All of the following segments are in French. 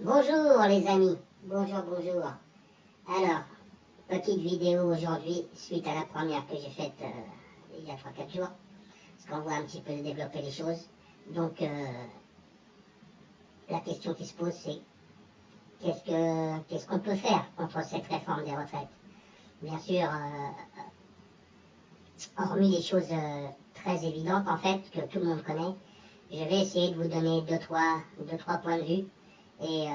Bonjour les amis, bonjour. Alors, petite vidéo aujourd'hui suite à la première que j'ai faite il y a 3-4 jours, parce qu'on voit un petit peu développer les choses. Donc, la question qui se pose c'est qu'est-ce qu'on peut faire contre cette réforme des retraites? Bien sûr, hormis les choses très évidentes en fait que tout le monde connaît, je vais essayer de vous donner deux, trois points de vue et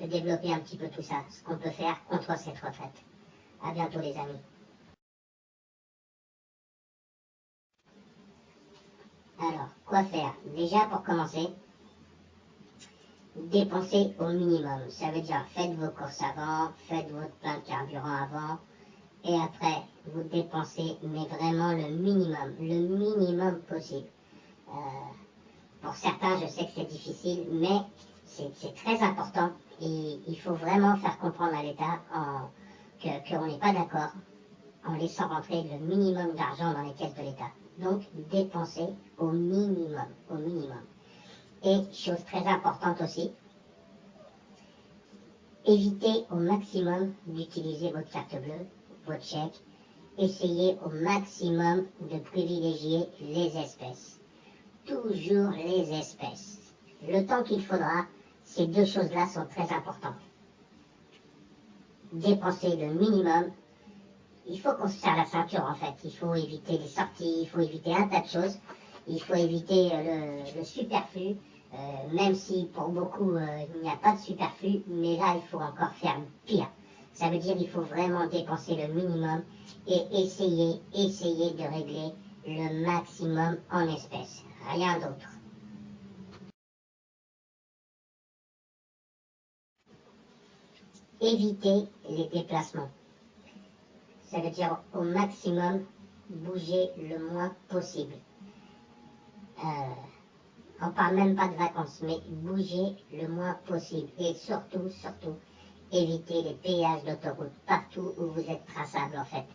de développer un petit peu tout ça, ce qu'on peut faire contre cette retraite. À bientôt les amis. Alors, quoi faire? Déjà pour commencer, dépensez au minimum. Ça veut dire faites vos courses avant, faites votre plein de carburant avant, et après vous dépensez, mais vraiment le minimum possible. Pour certains, je sais que c'est difficile, mais c'est très important. Et il faut vraiment faire comprendre à l'État qu'on n'est pas d'accord en laissant rentrer le minimum d'argent dans les caisses de l'État. Donc, dépenser au minimum, au minimum. Et, chose très importante aussi, évitez au maximum d'utiliser votre carte bleue, votre chèque. Essayez au maximum de privilégier les espèces. Toujours les espèces. Le temps qu'il faudra, ces deux choses-là sont très importantes. Dépenser le minimum. Il faut qu'on se serre la ceinture en fait. Il faut éviter les sorties, il faut éviter un tas de choses. Il faut éviter le superflu, même si pour beaucoup il n'y a pas de superflu, mais là il faut encore faire pire. Ça veut dire qu'il faut vraiment dépenser le minimum et essayer de régler le maximum en espèces. Rien d'autre. Éviter les déplacements. Ça veut dire au maximum bouger le moins possible. On parle même pas de vacances, mais bouger le moins possible. Et surtout, éviter les péages d'autoroute, partout où vous êtes traçable en fait.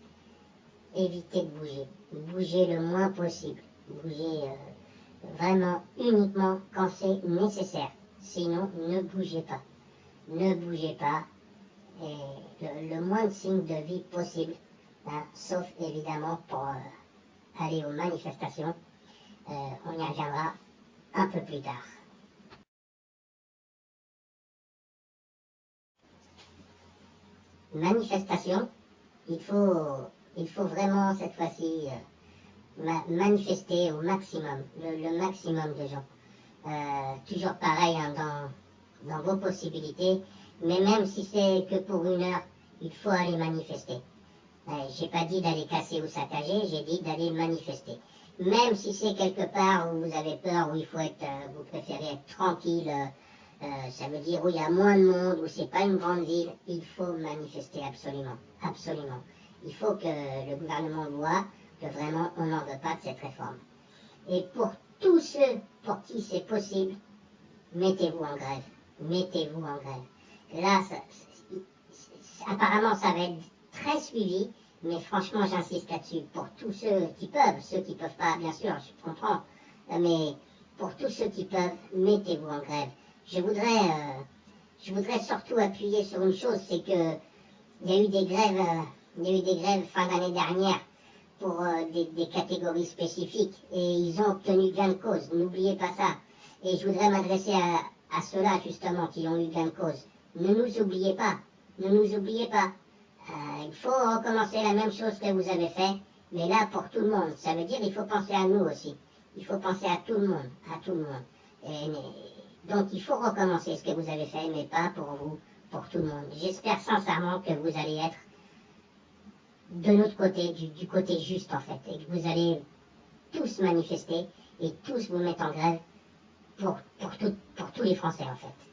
Évitez de bouger. Bougez le moins possible. Bougez vraiment uniquement quand c'est nécessaire. Sinon, ne bougez pas. Ne bougez pas. Et le moins de signes de vie possible, hein, sauf évidemment pour aller aux manifestations. On y reviendra un peu plus tard. Manifestation, il faut vraiment cette fois-ci manifester au maximum, le maximum de gens. Toujours pareil hein, dans vos possibilités, mais même si c'est que pour une heure, il faut aller manifester. J'ai pas dit d'aller casser ou saccager, j'ai dit d'aller manifester. Même si c'est quelque part où vous avez peur, où il faut être, vous préférez être tranquille, ça veut dire où il y a moins de monde, où c'est pas une grande ville, il faut manifester absolument, absolument. Il faut que le gouvernement voit que vraiment on n'en veut pas de cette réforme. Et pour tous ceux pour qui c'est possible, mettez-vous en grève, mettez-vous en grève. Là, apparemment ça va être très suivi, mais franchement j'insiste là-dessus, pour tous ceux qui peuvent pas, bien sûr, je comprends, mais pour tous ceux qui peuvent, mettez-vous en grève. Je voudrais surtout appuyer sur une chose, c'est que il y a eu des grèves fin d'année dernière pour des catégories spécifiques et ils ont obtenu gain de cause. N'oubliez pas ça. Et je voudrais m'adresser à ceux-là justement qui ont eu gain de cause. Ne nous oubliez pas. Ne nous oubliez pas. Il faut recommencer la même chose que vous avez fait, mais là pour tout le monde. Ça veut dire qu'il faut penser à nous aussi. Il faut penser à tout le monde, à tout le monde. Donc il faut recommencer ce que vous avez fait, mais pas pour vous, pour tout le monde. J'espère sincèrement que vous allez être de notre côté, du côté juste en fait, et que vous allez tous manifester et tous vous mettre en grève pour tous les Français en fait.